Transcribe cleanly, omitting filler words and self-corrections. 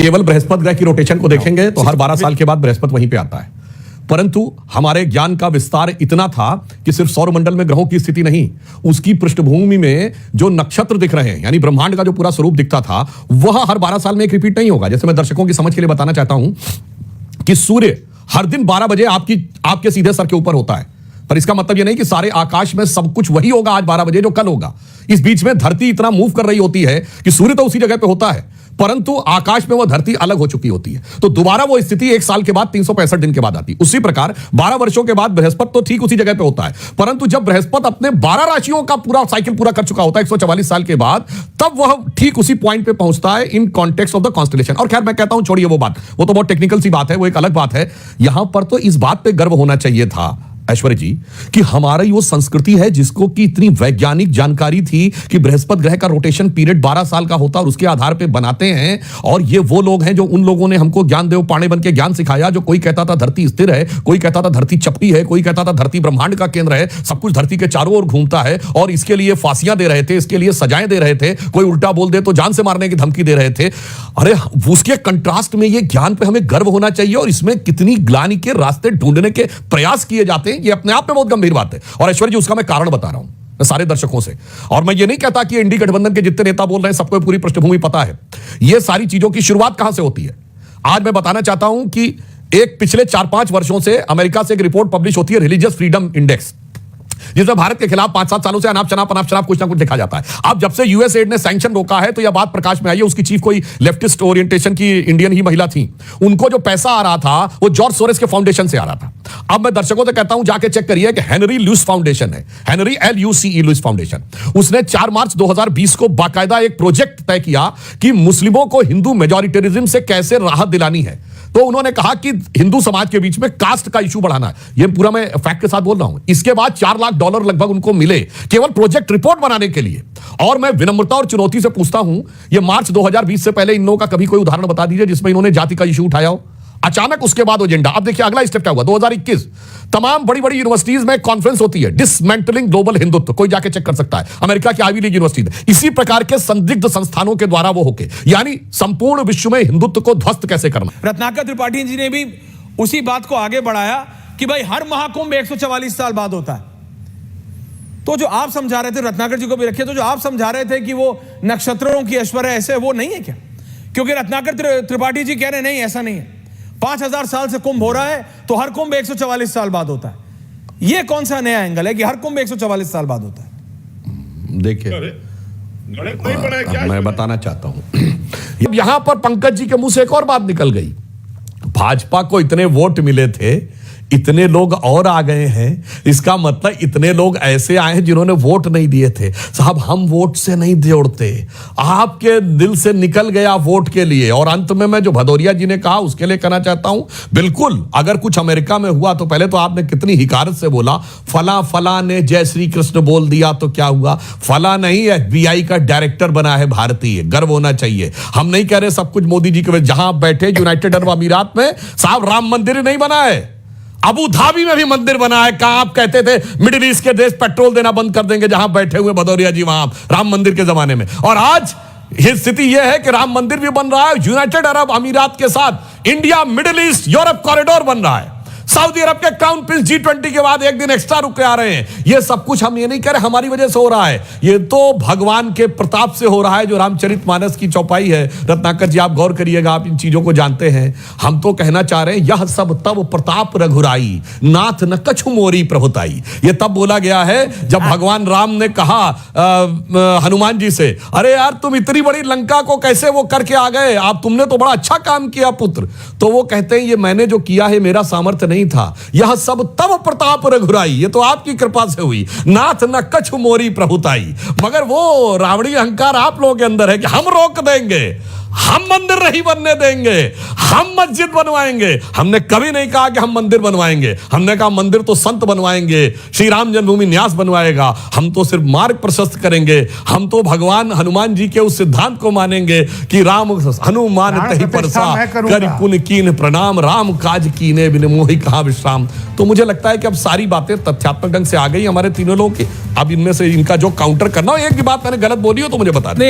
केवल बृहस्पति ग्रह की रोटेशन को देखेंगे तो हर 12 साल के बाद बृहस्पति वहीं पे आता है। परंतु हमारे ज्ञान का विस्तार इतना था कि सिर्फ सौरमंडल में ग्रहों की स्थिति नहीं, उसकी पृष्ठभूमि में जो नक्षत्र दिख रहे हैं, यानी ब्रह्मांड का जो पूरा स्वरूप दिखता था, वह हर 12 साल में एक रिपीट नहीं होगा। जैसे मैं दर्शकों की समझ के लिए बताना चाहता हूं कि सूर्य हर दिन 12 बजे आपके सीधे सर के ऊपर होता है, पर इसका मतलब यह नहीं कि सारे आकाश में सब कुछ वही होगा आज 12 बजे जो कल होगा। इस बीच में धरती इतना मूव कर रही होती है कि सूर्य तो उसी जगह पे होता है, परंतु आकाश में वह धरती अलग हो चुकी होती है, तो दोबारा वो स्थिति 1 साल के बाद 365 दिन के बाद आती है। उसी प्रकार 12 वर्षों के बाद बृहस्पति तो ठीक उसी जगह पे होता है, परंतु जब बृहस्पति अपने 12 राशियों का पूरा साइकिल पूरा कर चुका होता है 144 साल के बाद, तब वह ठीक उसी पॉइंट पे पहुंचता है in context of the constellation. और खैर मैं कहता हूं छोड़िए वो बात, वो तो बहुत टेक्निकल सी बात है, वो एक अलग बात है। यहां पर तो इस बात पे गर्व होना चाहिए था ऐश्वर्य जी कि हमारी वो संस्कृति है जिसको की इतनी वैज्ञानिक जानकारी थी कि बृहस्पति ग्रह का रोटेशन पीरियड 12 साल का होता और उसके आधार पे बनाते हैं। और ये वो लोग हैं जो उन लोगों ने हमको ज्ञानदेव पाणे बन के ज्ञान सिखाया, जो कोई कहता था धरती स्थिर है, कोई कहता था धरती चपटी है, कोई कहता था धरती ब्रह्मांड का केंद्र है, सब कुछ धरती के चारों ओर घूमता है, और इसके लिए फांसियां दे रहे थे, इसके लिए सजाएं दे रहे थे, कोई उल्टा बोल दे तो जान से मारने की धमकी दे रहे थे। अरे उसके कंट्रास्ट में ये ज्ञान पे हमें गर्व होना चाहिए, और इसमें कितनी ग्लानि के रास्ते ढूंढने के प्रयास किए जाते हैं, ये अपने आप में बहुत गंभीर बात है। और ऐश्वर्य जी उसका मैं कारण बता रहा हूं सारे दर्शकों से, और मैं ये नहीं कहता कि इंडी गठबंधन के जितने नेता बोल रहे हैं सबको पूरी पृष्ठभूमि पता है। ये सारी चीजों की शुरुआत कहां से होती है आज मैं बताना चाहता हूं कि एक पिछले 4-5 वर्षों से अमेरिका से एक रिपोर्ट पब्लिश होती है, रिलीजियस फ्रीडम इंडेक्स, जिसमें भारत के खिलाफ 5-7 सालों से अनाप शनाप कुछ ना कुछ लिखा जाता है। अब जब से यूएसएड ने सैंक्शन रोका है तो यह बात प्रकाश में आई है, उसकी चीफ कोई लेफ्टिस्ट ओरिएंटेशन की इंडियन ही महिला थी, उनको जो पैसा आ रहा था वो जॉर्ज सोरेस के फाउंडेशन से आ रहा था। अब मैं दर्शकों से कहता हूं जाके चेक करिए कि हेनरी लुईस फाउंडेशन है, हेनरी LUCE लुईस फाउंडेशन, उसने 4 मार्च 2020 को बाकायदा एक प्रोजेक्ट तय किया कि मुस्लिमों को हिंदू मेजॉरिटेरिज्म से कैसे राहत दिलानी है। तो उन्होंने कहा कि हिंदू समाज के बीच में कास्ट का इशू बढ़ाना है, ये पूरा मैं फैक्ट के साथ बोल रहा हूं। इसके बाद $4 लाख लगभग उनको मिले केवल प्रोजेक्ट रिपोर्ट बनाने के लिए। और मैं विनम्रता और चुनौती से पूछता हूं, ये मार्च 2020 से पहले इन लोगों का कभी कोई उदाहरण बता दीजिए जिसमें इन्होंने जाति का इशू उठाया हो। अचानक उसके बाद एजेंडा, अब देखिए अगला स्टेप क्या हुआ। 2021 तमाम बड़ी बड़ी यूनिवर्सिटीज में कॉन्फ्रेंस होती है, डिसमेंटलिंग ग्लोबल हिंदुत्व, कोई जाके चेक कर सकता है, अमेरिका की आईवी लीग यूनिवर्सिटी। इसी प्रकार के संदिग्ध संस्थानों के द्वारा वो होके, यानी संपूर्ण विश्व में हिंदुत्व को ध्वस्त कैसे करना। रत्नाकर त्रिपाठी जी ने भी उसी बात को आगे बढ़ाया कि भाई हर महाकुंभ 144 साल बाद होता है। तो जो आप समझा रहे थे, रत्नाकर जी को भी रखिए, तो जो आप समझा रहे थे कि वो नक्षत्रों की ऐश्वर्य ऐसे, वो नहीं है क्या? क्योंकि रत्नाकर त्रिपाठी जी कह रहे नहीं, ऐसा नहीं है। 5000 साल से कुंभ हो रहा है तो हर कुंभ 144 साल बाद होता है। यह कौन सा नया एंगल है कि हर कुंभ 144 साल बाद होता है? देखिए मैं बताना चाहता हूं, यहां पर पंकज जी के मुंह से एक और बात निकल गई। भाजपा को इतने वोट मिले थे, इतने लोग और आ गए हैं, इसका मतलब इतने लोग ऐसे आए हैं जिन्होंने वोट नहीं दिए थे। साहब हम वोट से नहीं जोड़ते, आपके दिल से निकल गया वोट के लिए। और अंत में मैं जो भदौरिया जी ने कहा उसके लिए कहना चाहता हूं, बिल्कुल अगर कुछ अमेरिका में हुआ तो पहले तो आपने कितनी हिकारत से बोला, फला फला ने जय श्री कृष्ण बोल दिया तो क्या हुआ। फला नहीं, FBI का डायरेक्टर बना है भारतीय, गर्व होना चाहिए। हम नहीं कह रहे सब कुछ मोदी जी के, जहां आप बैठे यूनाइटेड अरब अमीरात में साहब राम मंदिर नहीं बना है, अबू धाबी में भी मंदिर बना है। कहां आप कहते थे मिडिल ईस्ट के देश पेट्रोल देना बंद कर देंगे, जहां बैठे हुए भदौरिया जी वहां राम मंदिर के जमाने में। और आज ये स्थिति यह है कि राम मंदिर भी बन रहा है, यूनाइटेड अरब अमीरात के साथ India middle east Europe corridor बन रहा है। सऊदी अरब के क्राउन प्रिंस G20 के बाद एक दिन एक्स्ट्रा रुक के आ रहे हैं। ये सब कुछ हम ये नहीं कह रहे हमारी वजह से हो रहा है, ये तो भगवान के प्रताप से हो रहा है, जो रामचरितमानस की चौपाई है। रत्नाकर जी आप गौर करिएगा, आप इन चीजों को जानते हैं। हम तो कहना चाह रहे हैं, यह सब तब प्रताप रघुराई, नाथ न कछु मोरी प्रभुताई। ये तब बोला गया है जब भगवान राम ने कहा हनुमान जी से, अरे यार तुम इतनी बड़ी लंका को कैसे वो करके आ गए, आप तुमने तो बड़ा अच्छा काम किया पुत्र। तो वो कहते हैं ये मैंने जो किया है मेरा सामर्थ्य नहीं था, यह सब तब प्रताप रघुराई, ये तो आपकी कृपा से हुई, नाथ न कछु मोरी प्रभुताई। मगर वो रावणी अहंकार आप लोगों के अंदर है कि हम रोक देंगे, हम मंदिर नहीं बनने देंगे, हम मस्जिद बनवाएंगे। हमने कभी नहीं कहा कि हम मंदिर बनवाएंगे, हमने कहा मंदिर तो संत बनवाएंगे, श्री राम जन्मभूमि न्यास बनवाएगा। हम तो सिर्फ मार्ग प्रशस्त करेंगे, हम तो भगवान हनुमान जी के उस सिद्धांत को मानेंगे कि राम हनुमान तहि परसा करि पुन कीन प्रणाम, राम काज कीने बिन मोहि कहां विश्राम। तो मुझे लगता है कि अब सारी बातें तथ्यात्मक ढंग से आ गई हमारे तीनों लोगों की। अब इनमें से इनका जो काउंटर करना हो, एक भी बात मैंने गलत बोली हो तो मुझे बता दें।